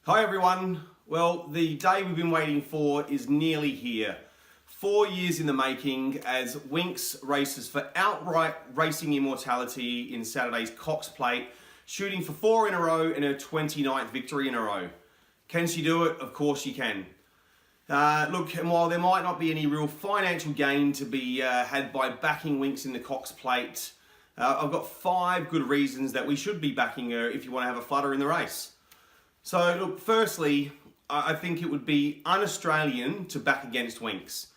Hi everyone. Well, the day we've been waiting for is nearly here. 4 years in the making as Winx races for outright racing immortality in Saturday's Cox Plate, shooting for 4 in a row and her 29th victory in a row. Can she do it? Of course she can. Look, and while there might not be any real financial gain to be had by backing Winx in the Cox Plate, I've got 5 good reasons that we should be backing her if you want to have a flutter in the race. So look, firstly, I think it would be un-Australian to back against Winx.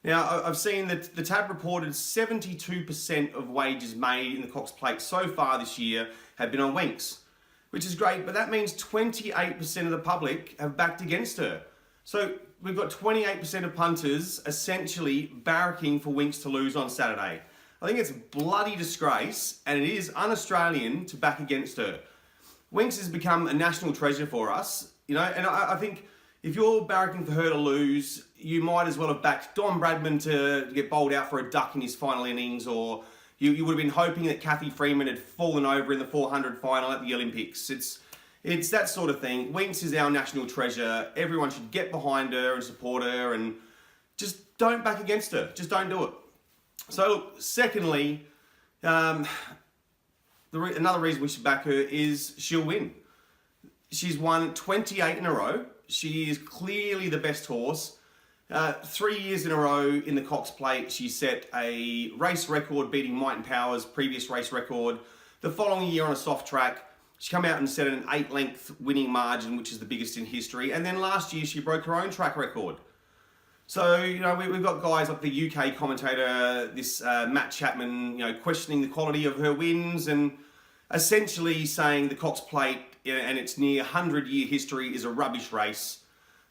Now, I've seen that the tab reported 72% of wagers made in the Cox Plate so far this year have been on Winx, which is great, but that means 28% of the public have backed against her. So we've got 28% of punters essentially barracking for Winx to lose on Saturday. I think it's a bloody disgrace, and it is un-Australian to back against her. Winx has become a national treasure for us, and I think if you're barracking for her to lose, you might as well have backed Don Bradman to get bowled out for a duck in his final innings, or you would have been hoping that Kathy Freeman had fallen over in the 400 final at the Olympics. It's that sort of thing. Winx is our national treasure. Everyone should get behind her and support her, and just don't back against her. Just don't do it. So look, secondly, another reason we should back her is she'll win. She's won 28 in a row. She is clearly the best horse. 3 years in a row in the Cox Plate, she set a race record beating Might and Power's previous race record. The following year on a soft track, she came out and set an 8-length winning margin, which is the biggest in history. And then last year, she broke her own track record. So, we've got guys like the UK commentator, this Matt Chapman, questioning the quality of her wins and essentially saying the Cox Plate and its near 100-year history is a rubbish race.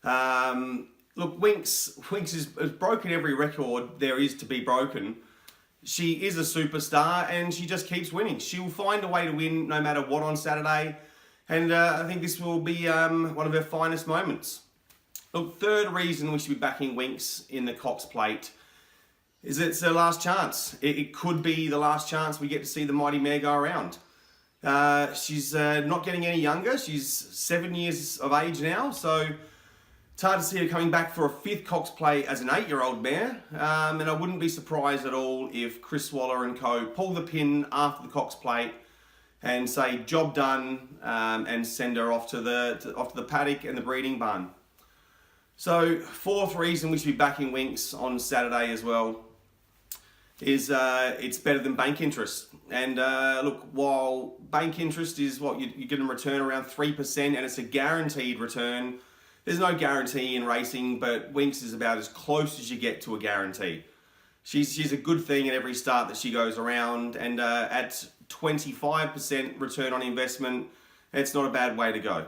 Look, Winx has broken every record there is to be broken. She is a superstar and she just keeps winning. She will find a way to win no matter what on Saturday. And I think this will be one of her finest moments. Look, third reason we should be backing Winx in the Cox Plate is it's her last chance. It could be the last chance we get to see the mighty mare go around. She's not getting any younger. She's 7 years of age now, so it's hard to see her coming back for a 5th Cox Plate as an 8-year-old mare. And I wouldn't be surprised at all if Chris Waller and co pull the pin after the Cox Plate and say job done, and send her off to the paddock and the breeding barn. So, fourth reason we should be backing Winx on Saturday as well is it's better than bank interest. And look, while bank interest is what you get in return around 3% and it's a guaranteed return, there's no guarantee in racing, but Winx is about as close as you get to a guarantee. She's a good thing at every start that she goes around, and at 25% return on investment, it's not a bad way to go.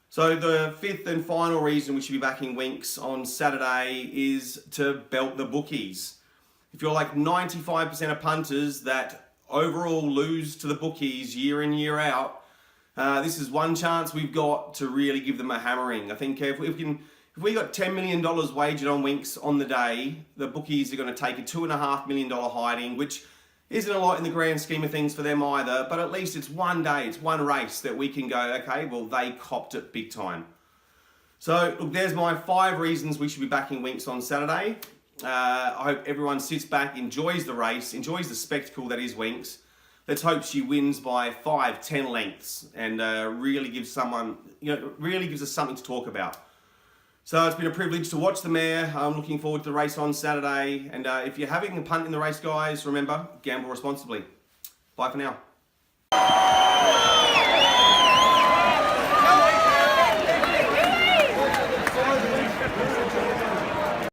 So the 5th and final reason we should be backing Winx on Saturday is to belt the bookies. If you're like 95% of punters that overall lose to the bookies year in, year out, this is one chance we've got to really give them a hammering. I think if we got $10 million wagered on Winx on the day, the bookies are going to take a $2.5 million hiding, which isn't a lot in the grand scheme of things for them either, but at least it's one day, it's one race that we can go, okay, well, they copped it big time. So, look, there's my 5 reasons we should be backing Winx on Saturday. I hope everyone sits back, enjoys the race, enjoys the spectacle that is Winx. Let's hope she wins by 5-10 lengths and really gives us something to talk about. So it's been a privilege to watch the mare. I'm looking forward to the race on Saturday. And if you're having a punt in the race, guys, remember, gamble responsibly. Bye for now.